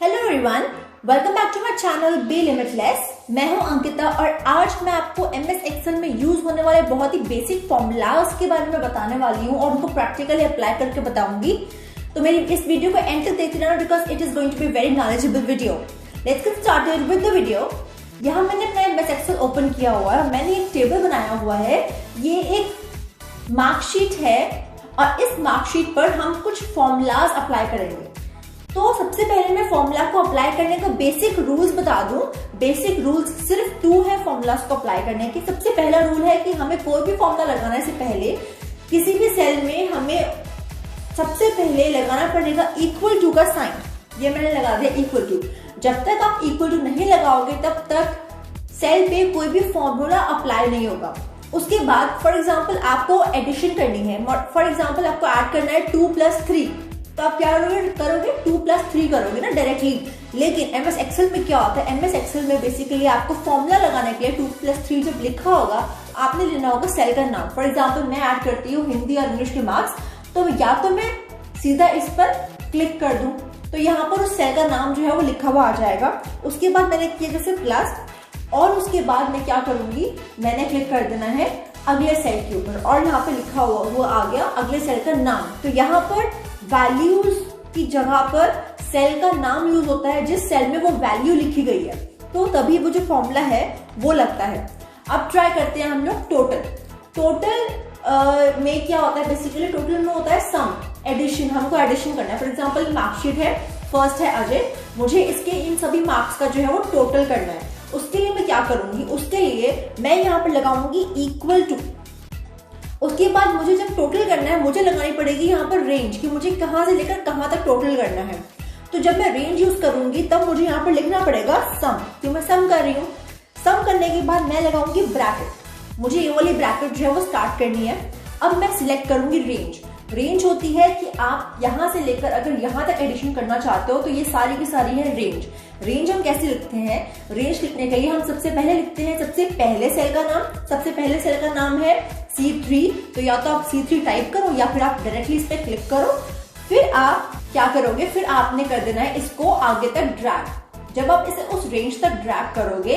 Hello everyone, welcome back to my channel be limitless. मैं हूं अंकिता और आज मैं आपको एमएस एक्सेल में यूज होने वाले बहुत ही बेसिक फॉर्मूलाज के बारे में बताने वाली हूं और उनको प्रैक्टिकली अप्लाई करके बताऊंगी। तो मेरी इस वीडियो को एंड तक देखते रहना because it is going to be very knowledgeable video. Let's get started with the video. यहाँ मैंने अपना एमएस एक्सेल ओपन किया हुआ है, मैंने एक टेबल बनाया हुआ है। ये एक मार्कशीट है और इस मार्कशीट पर हम कुछ फॉर्मूलाज अप्लाई करेंगे। तो सबसे पहले मैं फॉर्मूला को अप्लाई करने का बेसिक रूल्स बता दूं। बेसिक रूल्स सिर्फ 2 है फॉर्मूलाज को अप्लाई करने की। सबसे पहला रूल है कि हमें कोई भी फॉर्मूला लगाने से पहले किसी भी सेल में हमें सबसे पहले लगाना पड़ेगा इक्वल टू का साइन। ये मैंने लगा दिया इक्वल टू। जब तक आप इक्वल टू नहीं लगाओगे तब तक सेल पे कोई भी फॉर्मूला अप्लाई नहीं होगा। उसके बाद फॉर एग्जाम्पल आपको एडिशन करनी है, फॉर एग्जाम्पल आपको ऐड करना है 2 + 3, तो आप क्या करोगे 2 + 3 करोगे ना डायरेक्टली। लेकिन एमएस एक्सेल में क्या होता है, एमएस एक्सेल में बेसिकली आपको फॉर्मूला लगाने के लिए 2 + 3 जब लिखा होगा आपने लेना होगा सेल का नाम। फॉर एग्जाम्पल मैं ऐड करती हूँ हिंदी और इंग्लिश के मार्क्स, तो या तो मैं सीधा इस पर क्लिक कर दूं तो यहाँ पर उस सेल का नाम जो है वो लिखा हुआ आ जाएगा। उसके बाद मैंने किया जैसे प्लस, और उसके बाद मैं क्या करूंगी, मैंने क्लिक कर देना है अगले सेल के ऊपर और यहाँ पे लिखा हुआ वो आ गया अगले सेल का नाम। तो यहाँ पर वैल्यूज की जगह पर सेल का नाम यूज होता है जिस सेल में वो वैल्यू लिखी गई है, तो तभी वो जो फॉर्मूला है वो लगता है। अब ट्राई करते हैं हम लोग टोटल में क्या होता है, बेसिकली टोटल में होता है सम, एडिशन। हमको एडिशन करना है। फॉर एग्जाम्पल मार्कशीट है, फर्स्ट है अजय, मुझे इसके इन सभी मार्क्स का जो है वो टोटल करना है। उसके लिए मैं क्या करूंगी, उसके लिए मैं यहाँ पर लगाऊंगी इक्वल टू। उसके बाद मुझे जब टोटल करना है मुझे लगानी पड़ेगी यहाँ पर रेंज, कि मुझे कहां से लेकर कहां तक टोटल करना है। तो जब मैं रेंज यूज करूंगी तब मुझे यहाँ पर लिखना पड़ेगा सम, क्यों मैं सम कर रही हूँ। सम करने के बाद मैं लगाऊंगी ब्रैकेट, मुझे ये वाली ब्रैकेट जो है वो स्टार्ट करनी है। अब मैं सिलेक्ट करूंगी रेंज। रेंज होती है कि आप यहां से लेकर अगर यहां तक एडिशन करना चाहते हो तो ये सारी की सारी है रेंज। रेंज हम कैसे लिखते हैं, रेंज लिखने के लिए हम सबसे पहले लिखते हैं सबसे पहले सेल का नाम। सबसे पहले सेल का नाम है C3, तो या तो आप C3 टाइप करो या फिर आप डायरेक्टली इस पर क्लिक करो। फिर आप क्या करोगे, फिर आपने कर देना है इसको आगे तक ड्रैग। जब आप इसे उस रेंज तक ड्रैग करोगे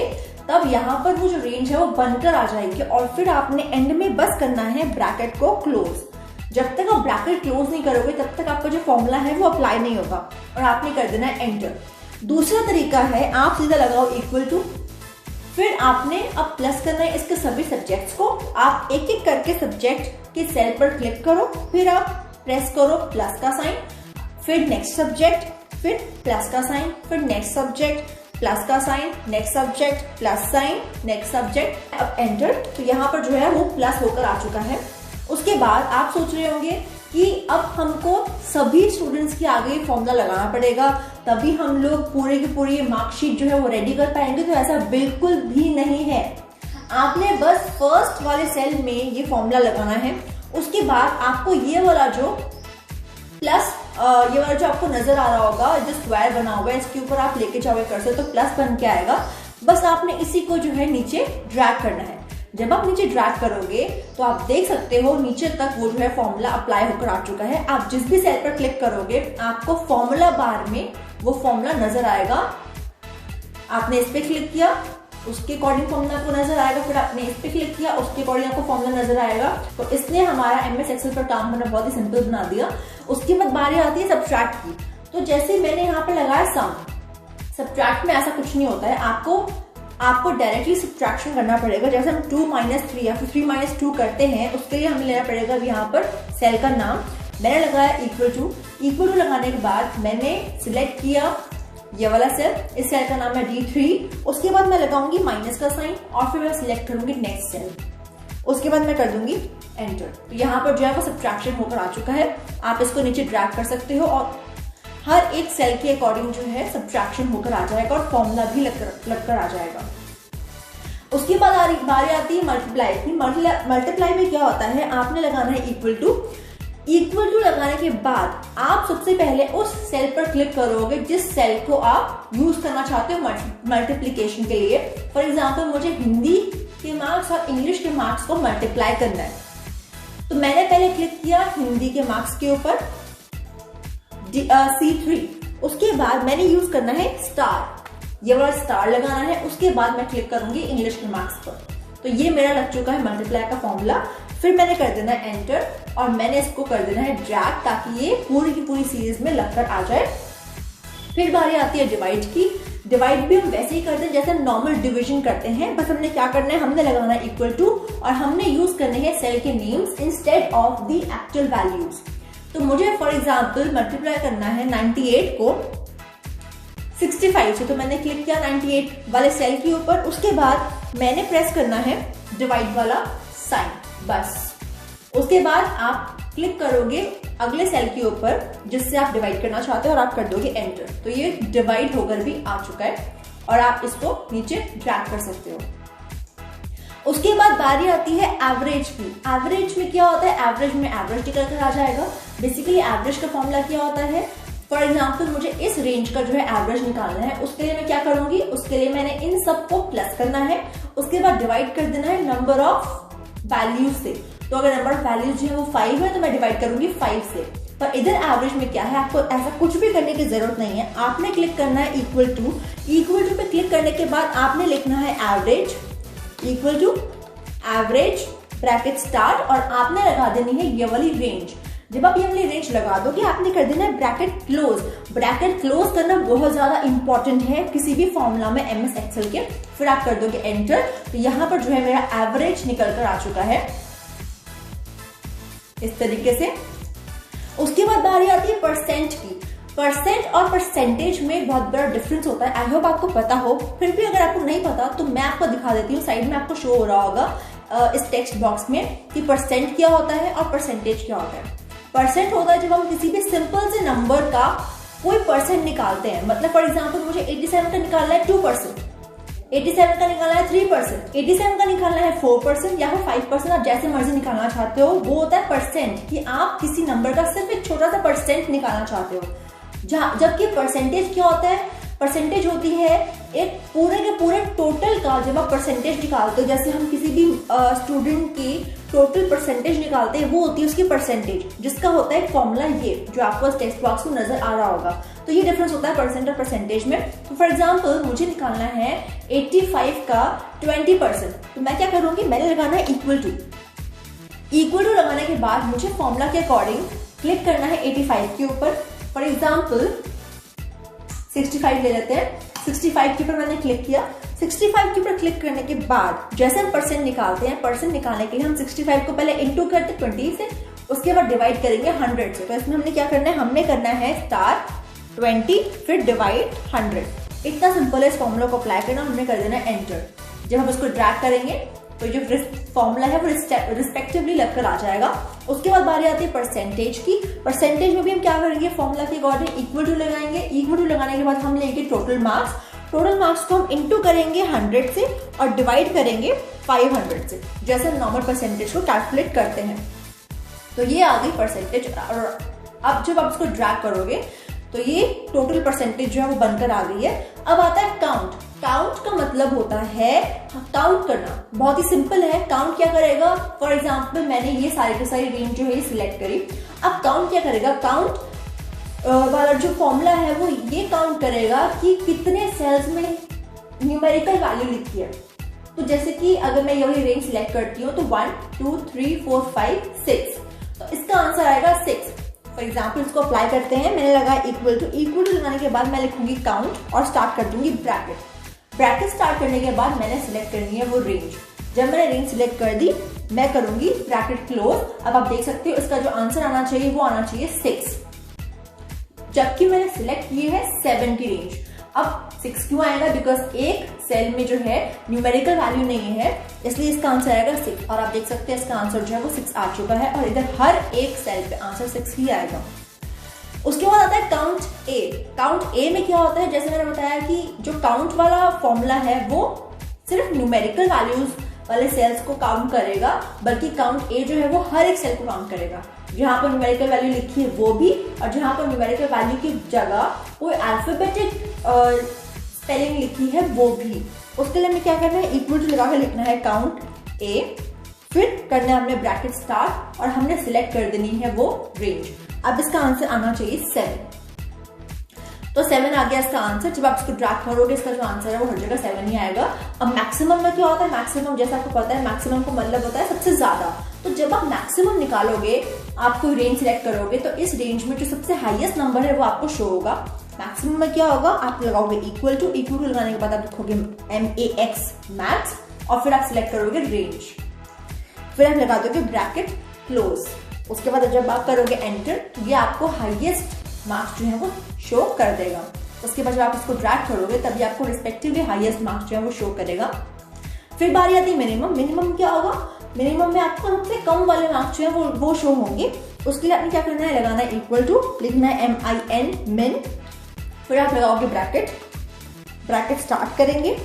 तब यहाँ पर वो जो रेंज है वो बनकर आ जाएगी और फिर आपने एंड में बस करना है ब्रैकेट को क्लोज। जब तक आप ब्रैकेट क्लोज नहीं करोगे तब तक आपका जो फॉर्मूला है वो अप्लाई नहीं होगा और आपने कर देना है एंटर। दूसरा तरीका है आप सीधा लगाओ इक्वल टू, फिर आपने अब प्लस करना है इसके सभी सब्जेक्ट्स को। आप एक एक करके सब्जेक्ट के सेल पर क्लिक करो, फिर आप प्रेस करो प्लस का साइन, फिर नेक्स्ट सब्जेक्ट, फिर प्लस का साइन, फिर नेक्स्ट सब्जेक्ट, प्लस का sign, next subject, plus sign, next subject, अब एंटर। तो यहाँ पर जो है वो प्लस होकर आ चुका है। उसके बाद आप सोच रहे होंगे कि अब हमको सभी स्टूडेंट्स के आगे फॉर्मूला लगाना पड़ेगा तभी हम लोग पूरे की पूरी मार्कशीट जो है वो रेडी कर पाएंगे। तो ऐसा बिल्कुल भी नहीं है। आपने बस फर्स्ट वाले सेल में ये फॉर्मूला लगाना है। उसके बाद आपको ये वाला जो प्लस ये वाला जो आपको नजर आ रहा होगा, जो स्क्वायर बना होगा, इसके ऊपर आप लेके जाओगे कर्सर तो प्लस बन के आएगा। बस आपने इसी को जो है नीचे ड्रैग करना है। जब आप नीचे ड्रैग करोगे तो आप देख सकते हो नीचे तक वो जो है फॉर्मूला अप्लाई होकर आ चुका है। आप जिस भी सेल पर क्लिक करोगे आपको फॉर्मूला बार में वो फॉर्मूला नजर आएगा। आपने इस पे क्लिक किया, उसके अकॉर्डिंग फॉर्मूला आपको नजर आएगा, फिर आपने इस पे क्लिक किया, उसके अकॉर्डिंग आपको फॉर्मूला नजर आएगा। तो इसने हमारा एमएस एक्सेल पर काम करना बहुत ही सिंपल बना दिया। उसके बाद बारी आती है सब्ट्रैक्ट की। तो जैसे मैंने यहाँ पे लगाया सम, सब्ट्रैक्ट में ऐसा कुछ नहीं होता है। आपको डायरेक्टली सब्ट्रैक्शन करना पड़ेगा। जैसे हम 2 - 3 या फिर 3 - 2 करते हैं, उसके लिए हमें लेना पड़ेगा यहाँ पर सेल का नाम। मैंने लगाया इक्वल टू। इक्वल टू लगाने के बाद मैंने सिलेक्ट किया ये वाला सेल, इस सेल का नाम है D3। उसके बाद मैं लगाऊंगी माइनस का साइन और फिर मैं सिलेक्ट करूंगी नेक्स्ट सेल। उसके बाद मैं कर दूंगी एंटर। तो यहाँ पर जो है वो सब्ट्रैक्शन होकर आ चुका है। आप इसको नीचे ड्रैग कर सकते हो और हर एक सेल के अकॉर्डिंग जो है सब्ट्रैक्शन होकर आ जाएगा और फॉर्मूला भी लगकर आ जाएगा। उसके बाद बारी आती है मल्टीप्लाई की। मल्टीप्लाई में क्या होता है, आपने लगाना है इक्वल टू। इक्वल टू लगाने के बाद आप सबसे पहले उस सेल पर क्लिक करोगे जिस सेल को आप यूज करना चाहते हो मल्टीप्लीकेशन के लिए। फॉर एग्जाम्पल मुझे हिंदी के मार्क्स और इंग्लिश के मार्क्स को मल्टीप्लाई करना है, तो मैंने पहले क्लिक किया हिंदी के मार्क्स के ऊपर C3। उसके बाद मैंने यूज करना है स्टार, ये वाला स्टार लगाना है। उसके बाद मैं क्लिक करूंगी इंग्लिश के मार्क्स पर। तो ये मेरा लग चुका है मल्टीप्लाई का फॉर्मूला। फिर मैंने कर देना है एंटर और मैंने इसको कर देना है ड्रैग ताकि ये पूरी की पूरी सीरीज में लगकर आ जाए। फिर बारी आती है डिवाइड की। डिवाइड भी हम वैसे ही करते हैं जैसे नॉर्मल डिवीजन करते हैं, बस हमने क्या करना है, हमने लगाना है इक्वल टू और हमने यूज करने हैं सेल के names instead of the actual values. तो मुझे फॉर एग्जांपल मल्टीप्लाई करना है 98 को 65 से, तो मैंने क्लिक किया 98 वाले सेल के ऊपर। उसके बाद मैंने प्रेस करना है डिवाइड वाला साइन, बस। उसके बाद आप क्लिक करोगे अगले सेल के ऊपर जिससे आप डिवाइड करना चाहते हो और आप कर दोगे एंटर। तो ये डिवाइड होकर भी आ चुका है और आप इसको नीचे ड्रैग कर सकते हो। उसके बाद बारी आती है एवरेज की। एवरेज में क्या होता है, एवरेज में एवरेज निकल कर आ जाएगा। बेसिकली एवरेज का फॉर्मूला क्या होता है, फॉर एग्जाम्पल मुझे इस रेंज का जो है एवरेज निकालना है। उसके लिए मैं क्या करूंगी, उसके लिए मैंने इन सबको प्लस करना है। उसके बाद डिवाइड कर देना है नंबर ऑफ वैल्यूज से। तो अगर नंबर ऑफ वैल्यूज जो है वो 5 है तो मैं डिवाइड करूंगी 5 से। पर इधर एवरेज में क्या है, आपको ऐसा कुछ भी करने की जरूरत नहीं है। आपने क्लिक करना है इक्वल टू। इक्वल टू पे क्लिक करने के बाद आपने लिखना है average equal to average bracket start और आपने लगा देनी है ये वाली रेंज। जब आप ये वाली रेंज लगा दोगे आपने कर देना है ब्रैकेट क्लोज। ब्रैकेट क्लोज करना बहुत ज्यादा इंपॉर्टेंट है किसी भी फॉर्मूला में एमएस एक्सेल के। फिर आप कर दोगे एंटर। तो यहाँ पर जो है मेरा एवरेज निकल कर आ चुका है इस तरीके से। उसके बाद बारी आती है परसेंट की। परसेंट और परसेंटेज में बहुत बड़ा डिफरेंस होता है। आई होप आपको पता हो, फिर भी अगर आपको नहीं पता तो मैं आपको दिखा देती हूँ। साइड में आपको शो हो रहा होगा इस टेक्स्ट बॉक्स में कि परसेंट क्या होता है और परसेंटेज क्या होता है। परसेंट होता है जब हम किसी भी सिंपल से नंबर का कोई परसेंट निकालते हैं। मतलब फॉर एग्जांपल मुझे 87 का निकालना है 2%, 87 का निकालना है 3%, 87 का निकालना है 4% या फिर 5%, आप जैसे मर्जी निकालना चाहते हो। वो होता है परसेंट, कि आप किसी नंबर का सिर्फ एक छोटा सा परसेंट निकालना चाहते हो। जबकि परसेंटेज क्या होता है, परसेंटेज होती है एक पूरे के पूरे टोटल का। जब आप परसेंटेज निकालते हो, जैसे हम किसी भी स्टूडेंट की टोटल परसेंटेज निकालते हैं, वो होती है उसकी परसेंटेज, जिसका होता है फॉर्मूला ये जो आपको टेक्स्ट बॉक्स में नजर आ रहा होगा। तो ये डिफरेंस होता है परसेंट और परसेंटेज में। तो फॉर एग्जांपल मुझे निकालना है 85 का 20%, तो मैं क्या करूंगी, मैंने लगाना है इक्वल टू। इक्वल टू लगाने के बाद मुझे फॉर्मूला के अकॉर्डिंग क्लिक करना है 85 के ऊपर। फॉर एग्जाम्पल 65 ले लेते हैं। 65 के ऊपर मैंने क्लिक किया। 65 के ऊपर क्लिक करने के बाद जैसे हम परसेंट निकालते हैं, परसेंट निकालने के लिए हम 65 को पहले इंटू करते 20 से, उसके बाद डिवाइड करेंगे 100 से। तो इसमें हमने क्या करना है, हमने करना है स्टार 20 फिर डिवाइड 100। इतना सिंपल है इस फॉर्मूला को अप्लाई करना। हमने कर देना है एंटर। जब हम इसको ड्रैग करेंगे तो जो फॉर्मूला है वो रिस्पेक्टिवली लगकर आ जाएगा। उसके बाद बारी आती है परसेंटेज की। परसेंटेज में भी हम क्या करेंगे, फॉर्मूला के अकॉर्डिंग इक्वल टू लगाएंगे। इक्वल टू लगाने के बाद हम लेंगे टोटल मार्क्स। टोटल मार्क्स को हम इनटू करेंगे 100 से और डिवाइड करेंगे 500 से, जैसे हम नॉर्मल परसेंटेज को कैलकुलेट करते हैं। तो ये आ गई परसेंटेज। और अब जब आप इसको ड्रैग करोगे तो ये टोटल परसेंटेज जो है वो बनकर आ गई है। अब आता है काउंट। काउंट का मतलब होता है काउंट करना। बहुत ही सिंपल है। काउंट क्या करेगा, फॉर एग्जांपल मैंने ये सारी की सारी रेंज जो है सिलेक्ट करी। अब काउंट क्या करेगा, काउंट वाला जो फॉर्मूला है वो ये काउंट करेगा कि कितने सेल्स में न्यूमेरिकल वैल्यू लिखी है। तो जैसे कि अगर मैं ये वाली रेंज सिलेक्ट करती हूँ तो 1 2 3 4 5 6, तो इसका आंसर आएगा 6। फॉर एग्जाम्पल इसको अप्लाई करते हैं। मैंने लगाया इक्वल टू। इक्वल टू लगाने के बाद मैं लिखूंगी काउंट और स्टार्ट कर दूंगी ब्रैकेट। ब्रैकेट स्टार्ट करने के बाद मैंने सिलेक्ट करनी है वो रेंज। जब मैंने रेंज सिलेक्ट कर दी मैं करूंगी ब्रैकेट क्लोज। अब आप देख सकते हो इसका जो आंसर आना चाहिए वो आना चाहिए 6, जबकि मैंने सिलेक्ट की है 7 की रेंज। अब 6 क्यों आएगा, बिकॉज एक सेल में जो है न्यूमेरिकल वैल्यू नहीं है, इसलिए इसका आंसर आएगा 6। और आप देख सकते हैं इसका आंसर जो है वो 6 आ चुका है और इधर हर एक सेल पे आंसर 6 ही आएगा। उसके बाद आता है काउंट ए। काउंट ए में क्या होता है, जैसे मैंने बताया कि जो काउंट वाला फॉर्मूला है वो सिर्फ न्यूमेरिकल वैल्यूज वाले सेल्स को काउंट करेगा, बल्कि काउंट ए जो है वो हर एक सेल को काउंट करेगा। जहां पर न्यूमेरिकल वैल्यू लिखी है वो भी, और जहां पर न्यूमेरिकल वैल्यू की जगह कोई अल्फाबेटिक स्पेलिंग लिखी है वो भी। उसके लिए हमें क्या करना है, इक्वल टू लगा के लिखना है काउंट ए, फिर करना है हमने ब्रैकेट स्टार्ट और हमने सिलेक्ट कर देनी है वो रेंज। अब इसका आंसर आना चाहिए 7। तो 7 आ गया इसका आंसर। जब आप इसको ड्रैग करोगे इसका जो आंसर है वो हर जगह 7 ही आएगा। अब मैक्सिमम में क्या होता है, मैक्सिमम जैसा आपको पता है मैक्सिमम को मतलब होता है सबसे ज्यादा। तो जब आप मैक्सिमम निकालोगे, आप कोई रेंज सिलेक्ट करोगे तो इस रेंज में जो सबसे हाईएस्ट नंबर है वो आपको शो होगा। मैक्सिमम में क्या होगा, आप लगाओगे इक्वल टू लगाने के बाद आप लिखोगे MAX मैक्स और फिर आप सिलेक्ट करोगे रेंज, फिर आप लगा दोगे ब्रैकेट क्लोज। उसके बाद जब आप करोगे एंटर तो ये आपको हाईएस्ट मार्क्स जो है वो शो कर देगा। उसके बाद जब आप इसको ड्रैग करोगे तभी आपको रिस्पेक्टिवली हाईएस्ट मार्क्स जो है वो शो करेगा। फिर बारी आती है मिनिमम। मिनिमम क्या होगा, मिनिमम में आपको सबसे कम वाले मार्क्स जो है वो शो होंगे। उसके लिए आपने क्या करना है, लगाना है इक्वल टू, लिखना है MIN मिन, फिर आप लगाओगे ब्रैकेट स्टार्ट करेंगे।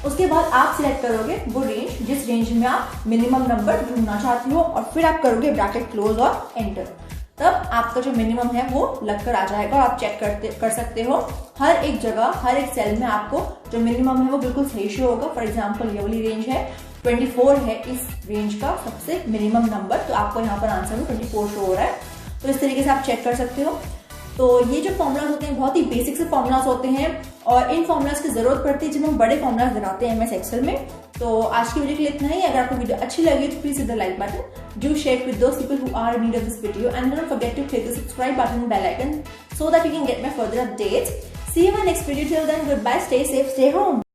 उसके बाद आप सिलेक्ट करोगे वो रेंज जिस रेंज में आप मिनिमम नंबर ढूंढना चाहते हो और फिर आप करोगे ब्रैकेट क्लोज और एंटर। तब आपका जो मिनिमम है वो लगकर आ जाएगा और आप चेक कर सकते हो हर एक जगह, हर एक सेल में आपको जो मिनिमम है वो बिल्कुल सही शो होगा। फॉर एग्जाम्पल ये वाली रेंज है 24 है इस रेंज का सबसे मिनिमम नंबर, तो आपको यहाँ पर आंसर में 24 शो हो रहा है। तो इस तरीके से आप चेक कर सकते हो। तो ये जो फॉर्मुलाज होते हैं बहुत ही बेसिक से फॉर्मुलाज होते हैं और इन फॉर्मुलाज की जरूरत पड़ती है जब हम बड़े फॉर्मुलाज लगाते हैं MS एक्सेल में। तो आज की वीडियो के लिए इतना ही। अगर आपको वीडियो अच्छी लगी तो please hit the like button, do share with those people who are in need of this video and don't forget to click the subscribe button and bell icon so that you can get my further updates. See you in my next video. Till then, goodbye, stay safe, stay home.